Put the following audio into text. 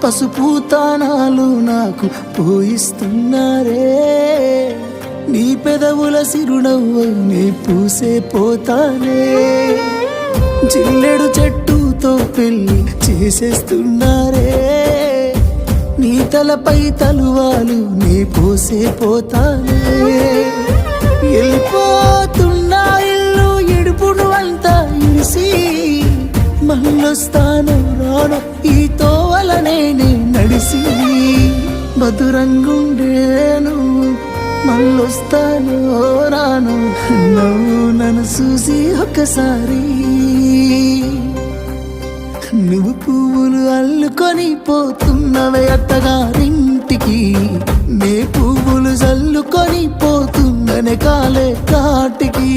పసుపు తానాలు నాకు పోయిస్తున్నారే, నీ పెదవుల సిరునవ్వు నీ పూసే పోతానే, జిల్లెడు చెట్టుతో పెళ్లి చేసేస్తున్నారే, నీ తలపై తలువాలు నీ పోసే పోతానే, వెళ్ళిపోతున్నా ఇల్లు ఇడుపును అంతా ఇడిసి, మళ్ళొస్తాను రాను ఈ తోవలనే నడిసి, మధురంగుండేను మళ్ళొస్తాను రాను నువ్వు నన్ను చూసి ఒకసారి, నువ్వు పువ్వులు అల్లుకొని పోతున్నవే అత్తగారింటికి, నే పువ్వులు జల్లుకొని పోతున్ననే కాలే కాటికి.